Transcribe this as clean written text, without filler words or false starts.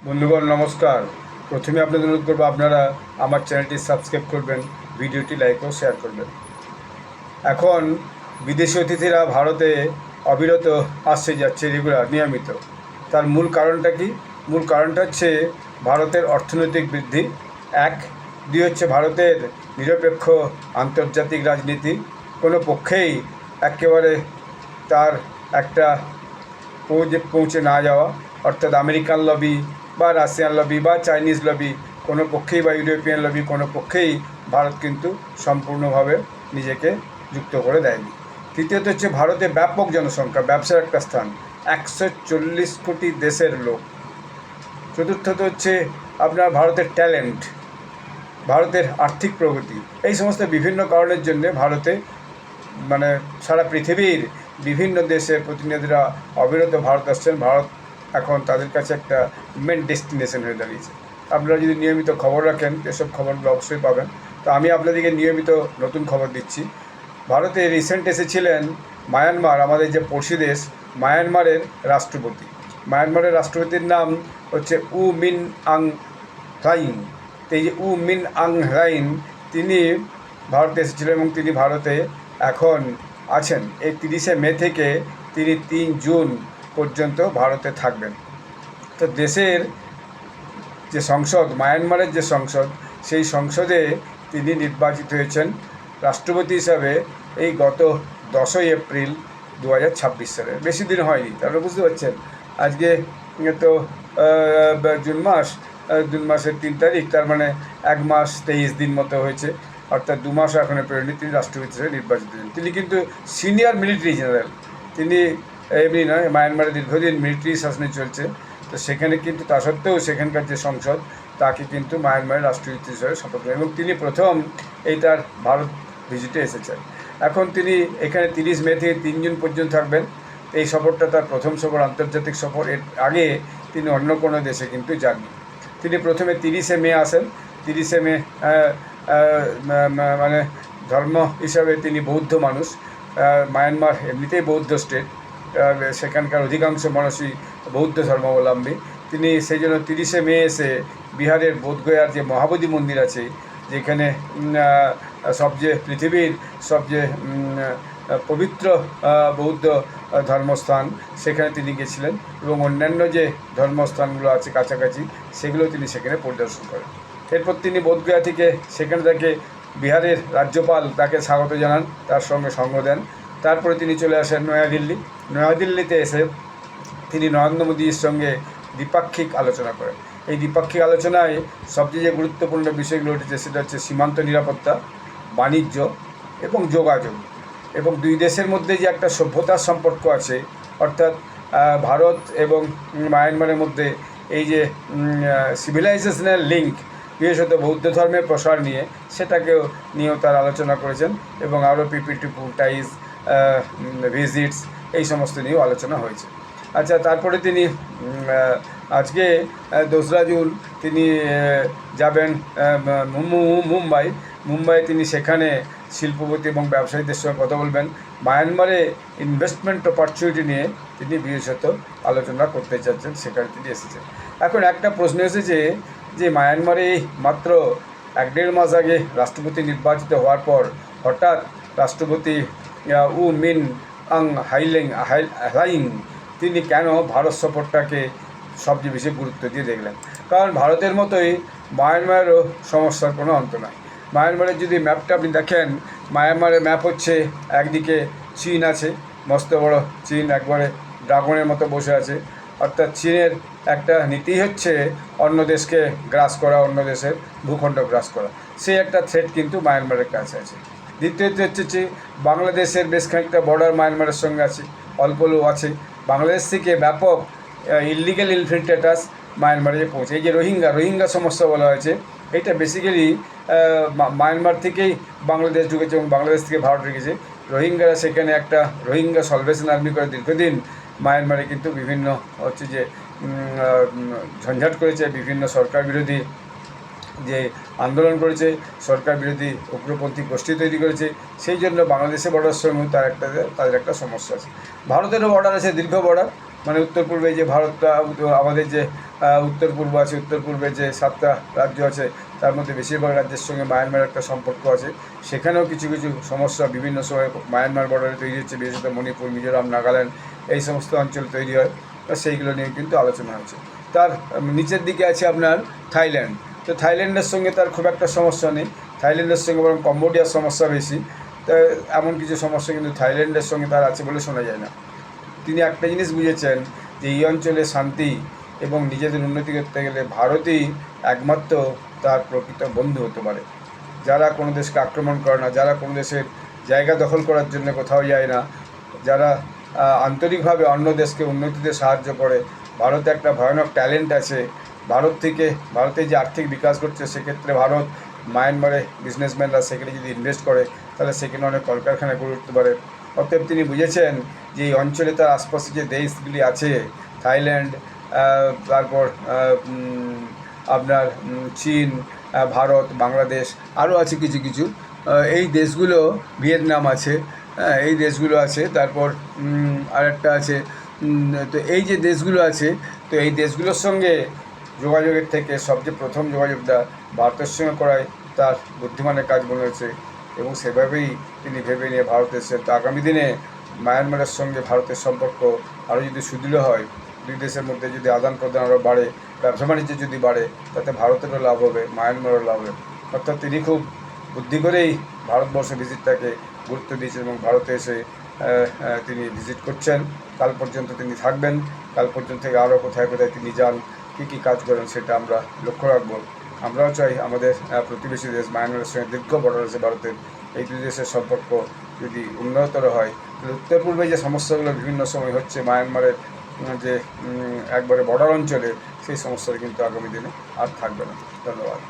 বন্ধুগণ নমস্কার। প্রথমে আপনাদের অনুরোধ করবো আপনারা আমার চ্যানেলটি সাবস্ক্রাইব করবেন, ভিডিওটি লাইক ও শেয়ার করবেন। এখন বিদেশি অতিথিরা ভারতে অবিরত আসছে যাচ্ছে রেগুলার নিয়মিত। তার মূল কারণটা কি? মূল কারণটা হচ্ছে ভারতের অর্থনৈতিক বৃদ্ধি এক, দুই হচ্ছে ভারতের নিরপেক্ষ আন্তর্জাতিক রাজনীতি, কোনো পক্ষেই একেবারে তার একটা পৌঁছে না যাওয়া, অর্থাৎ আমেরিকান লবি বা রাশিয়ান লবি বা চাইনিজ লবি কোনো পক্ষেই বা ইউরোপিয়ান লবি কোনো পক্ষেই ভারত কিন্তু সম্পূর্ণভাবে নিজেকে যুক্ত করে দেয়নি। তৃতীয়ত হচ্ছে ভারতে ব্যাপক জনসংখ্যা, ব্যবসার একটা স্থান, 140 কোটি দেশের লোক। চতুর্থত হচ্ছে আপনার ভারতের ট্যালেন্ট, ভারতের আর্থিক প্রগতি। এই সমস্ত বিভিন্ন কারণের জন্যে ভারতে মানে সারা পৃথিবীর বিভিন্ন দেশের প্রতিনিধিরা অবিরত ভারত আসছেন। ভারত এখন তাদের কাছে একটা মেন ডেস্টিনেশন হয়ে দাঁড়িয়েছে। আপনারা যদি নিয়মিত খবর রাখেন এসব খবরগুলো অবশ্যই পাবেন। তো আমি আপনাদেরকে নিয়মিত নতুন খবর দিচ্ছি। ভারতে রিসেন্ট এসেছিলেন মায়ানমার, আমাদের যে পড়শি দেশ, মায়ানমারের রাষ্ট্রপতি। মায়ানমারের রাষ্ট্রপতির নাম হচ্ছে উ মিন আং হ্লাইং। তো এই যে উ মিন আং হ্লাইং তিনি ভারতে এসেছিলেন এবং তিনি ভারতে এখন আছেন। এই 30শে মে থেকে তিনি 3 জুন পর্যন্ত ভারতে থাকবেন। তো দেশের যে সংসদ, মায়ানমারের যে সংসদ, সেই সংসদে তিনি নির্বাচিত হয়েছেন রাষ্ট্রপতি হিসাবে এই গত 10ই এপ্রিল 2026 সালে। বেশি দিন হয়নি, তাহলে বুঝতে পারছেন। আজকে তো জুন মাসের 3 তারিখ, তার মানে 1 মাস 23 দিন মতো হয়েছে, অর্থাৎ 2 মাসও এখনও পেরোয়নি তিনি রাষ্ট্রপতি হিসেবে নির্বাচিত হয়েছেন। তিনি কিন্তু সিনিয়র মিলিটারি জেনারেল, তিনি এমনি নয়, মায়ানমারে দীর্ঘদিন মিলিটারি শাসনে চলছে। তো সেখানে কিন্তু তা সত্ত্বেও সেখানকার যে সংসদ তাকে কিন্তু মায়ানমারের রাষ্ট্রপতি হিসেবে শপথ নেন এবং তিনি প্রথম এই তার ভারত ভিজিটে এসেছেন। এখন তিনি এখানে 30 মে থেকে 3 জুন পর্যন্ত থাকবেন। এই সফরটা তার প্রথম সফর, আন্তর্জাতিক সফর। এর আগে তিনি অন্য কোনো দেশে কিন্তু যাননি। তিনি প্রথমে 30শে মে আসেন। 30শে মে মানে ধর্ম হিসাবে তিনি বৌদ্ধ মানুষ। মায়ানমার এমনিতেই বৌদ্ধ স্টেট, সেখানকার অধিকাংশ মানুষই বৌদ্ধ ধর্মাবলম্বী। তিনি সেই জন্য 30শে মে এসে বিহারের বোধগয়ার যে মহাবোধি মন্দির আছে, যেখানে সবচেয়ে পৃথিবীর সবচেয়ে পবিত্র বৌদ্ধ ধর্মস্থান, সেখানে তিনি গেছিলেন এবং অন্যান্য যে ধর্মস্থানগুলো আছে কাছাকাছি সেগুলো তিনি সেখানে পরিদর্শন করেন। এরপর তিনি বোধগয়া থেকে সেখানে তাকে বিহারের রাজ্যপাল তাকে স্বাগত জানান, তার সঙ্গে সঙ্গ দেন। তারপরে তিনি চলে আসেন নয়াদিল্লি। নয়াদিল্লিতে এসে তিনি নরেন্দ্র মোদীর সঙ্গে দ্বিপাক্ষিক আলোচনা করেন। এই দ্বিপাক্ষিক আলোচনায় সবচেয়ে যে গুরুত্বপূর্ণ বিষয়গুলো উঠেছে সেটা হচ্ছে সীমান্ত নিরাপত্তা, বাণিজ্য এবং যোগাযোগ, এবং দুই দেশের মধ্যে যে একটা সভ্যতার সম্পর্ক আছে, অর্থাৎ ভারত এবং মায়ানমারের মধ্যে এই যে সিভিলাইজেশনাল লিঙ্ক, বিশেষত বৌদ্ধ ধর্মের প্রসার নিয়ে, সেটাকেও নিয়েও তার আলোচনা করেছেন এবং আরও পিপিটি টাইজ, ভিজিটস, এই সমস্ত নিয়েও আলোচনা হয়েছে। আচ্ছা, তারপরে তিনি আজকে 2রা জুন তিনি যাবেন মুম্বাই। তিনি সেখানে শিল্পপতি এবং ব্যবসায়ীদের সঙ্গে কথা বলবেন। মায়ানমারে ইনভেস্টমেন্ট অপরচুনিটি নিয়ে তিনি বিশেষত আলোচনা করতে চাচ্ছেন, সেখানে তিনি এসেছেন। এখন একটা প্রশ্ন এসেছে যে মায়ানমারে মাত্র 1-1.5 মাস আগে রাষ্ট্রপতি নির্বাচিত হওয়ার পর হঠাৎ রাষ্ট্রপতি উ মিন আং হ্লাইং তিনি কেন ভারত সফরটাকে সবচেয়ে বেশি গুরুত্ব দিয়ে দেখলেন? কারণ ভারতের মতোই মায়ানমারেরও সমস্যার কোনো অন্ত নয়। মায়ানমারের যদি ম্যাপটা আপনি দেখেন, মায়ানমারের ম্যাপ হচ্ছে একদিকে চীন আছে, মস্ত বড় চীন একবারে ড্রাগনের মতো বসে আছে, অর্থাৎ চীনের একটা নীতি হচ্ছে অন্য দেশকে গ্রাস করা, অন্য দেশের ভূখণ্ড গ্রাস করা। সেই একটা থ্রেট কিন্তু মায়ানমারের কাছে আছে। দ্বিতীয়ত হচ্ছে বাংলাদেশের বেশ খানিকটা বর্ডার মায়ানমারের সঙ্গে আছে, অল্পলো আছে। বাংলাদেশ থেকে ব্যাপক ইলিগাল ইনফিল্ট্রেটার্স মায়ানমারে পৌঁছে। এই যে রোহিঙ্গা সমস্যা বলা হয়েছে, এটা বেসিক্যালি মায়ানমার থেকেই বাংলাদেশ ঢুকেছে এবং বাংলাদেশ থেকে ভারত ঢুকেছে। রোহিঙ্গারা সেখানে একটা রোহিঙ্গা সলভেশন আর্মি করে দীর্ঘদিন মায়ানমারে কিন্তু বিভিন্ন হচ্ছে যে ঝঞ্ঝাট করেছে, বিভিন্ন সরকার বিরোধী যে আন্দোলন করেছে, সরকার বিরোধী উগ্রপন্থী গোষ্ঠী তৈরি করেছে। সেই জন্য বাংলাদেশের বর্ডার সঙ্গে তাদের একটা সমস্যা আছে। ভারতেরও বর্ডার আছে, দীর্ঘ বর্ডার, মানে উত্তর পূর্বে যে ভারতটা, আমাদের যে উত্তর পূর্ব আছে, উত্তর পূর্বে যে 7টা রাজ্য আছে তার মধ্যে বেশিরভাগ রাজ্যের সঙ্গে মায়ানমারের একটা সম্পর্ক আছে। সেখানেও কিছু কিছু সমস্যা বিভিন্ন সময় মায়ানমার বর্ডারে তৈরি হচ্ছে, বিশেষত মণিপুর, মিজোরাম, নাগাল্যান্ড এই সমস্ত অঞ্চল তৈরি হয়। সেইগুলো নিয়ে কিন্তু আলোচনা হয়েছে। তার নিচের দিকে আছে আপনার থাইল্যান্ড। তো থাইল্যান্ডের সঙ্গে তার খুব একটা সমস্যা নেই, থাইল্যান্ডের সঙ্গে বরং কম্বোডিয়ার সমস্যা বেশি। তা এমন কিছু সমস্যা কিন্তু থাইল্যান্ডের সঙ্গে তার আছে বলে শোনা যায় না। তিনি একটা জিনিস বুঝেছেন যে এই অঞ্চলে শান্তি এবং নিজেদের উন্নতি করতে গেলে ভারতই একমাত্র তার প্রকৃত বন্ধু হতে পারে। যারা কোনো দেশকে আক্রমণ করে না, যারা কোনো দেশের জায়গা দখল করার জন্য কোথাও যায় না, যারা আন্তরিকভাবে অন্য দেশকে উন্নতিতে সাহায্য করে। ভারতে একটা ভয়ানক ট্যালেন্ট আছে। ভারতে যে আর্থিক বিকাশ ঘটছে, সেক্ষেত্রে ভারত মায়ানমারে বিজনেসম্যানরা সেখানে যদি ইনভেস্ট করে তাহলে সেখানে অনেক কলকারখানা গড়ে উঠতে পারে। অতএব তিনি বুঝেছেন যে এই অঞ্চলে তার আশপাশে যে দেশগুলি আছে, থাইল্যান্ড, তারপর আপনার চীন, ভারত, বাংলাদেশ, আরও আছে কিছু কিছু এই দেশগুলো, ভিয়েতনাম আছে, এই দেশগুলো আছে, তারপর আরেকটা আছে। তো এই যে দেশগুলো আছে, তো এই দেশগুলোর সঙ্গে যোগাযোগের থেকে সবচেয়ে প্রথম যোগাযোগটা ভারতের সঙ্গে করায় তার বুদ্ধিমানের কাজ মনে হয়েছে, এবং সেভাবেই তিনি ভেবে নিয়ে ভারত এসেছেন। তো আগামী দিনে মায়ানমারের সঙ্গে ভারতের সম্পর্ক আরও যদি সুদৃঢ় হয়, দুই দেশের মধ্যে যদি আদান প্রদান আরও বাড়ে, ব্যবসা বাণিজ্য যদি বাড়ে, তাতে ভারতেরও লাভ হবে, মায়ানমারও লাভ হবে। অর্থাৎ তিনি খুব বুদ্ধি করেই ভারতবর্ষ ভিজিটটাকে গুরুত্ব দিয়েছেন এবং ভারতে এসে তিনি ভিজিট করছেন। কাল পর্যন্ত তিনি থাকবেন। কাল পর্যন্ত থেকে আরও কোথায় কোথায় তিনি যান, কী কী কাজ করেন, সেটা আমরা লক্ষ্য রাখবো। আমরাও চাই আমাদের প্রতিবেশী দেশ মায়ানমারের সঙ্গে দীর্ঘ বর্ডার আছে ভারতের, এই দুই দেশের সম্পর্ক যদি উন্নতর হয় তাহলে উত্তর পূর্বে যে সমস্যাগুলো বিভিন্ন সময় হচ্ছে মায়ানমারের যে একবারে বর্ডার অঞ্চলে, সেই সমস্যাটা কিন্তু আগামী দিনে আর থাকবে না। ধন্যবাদ।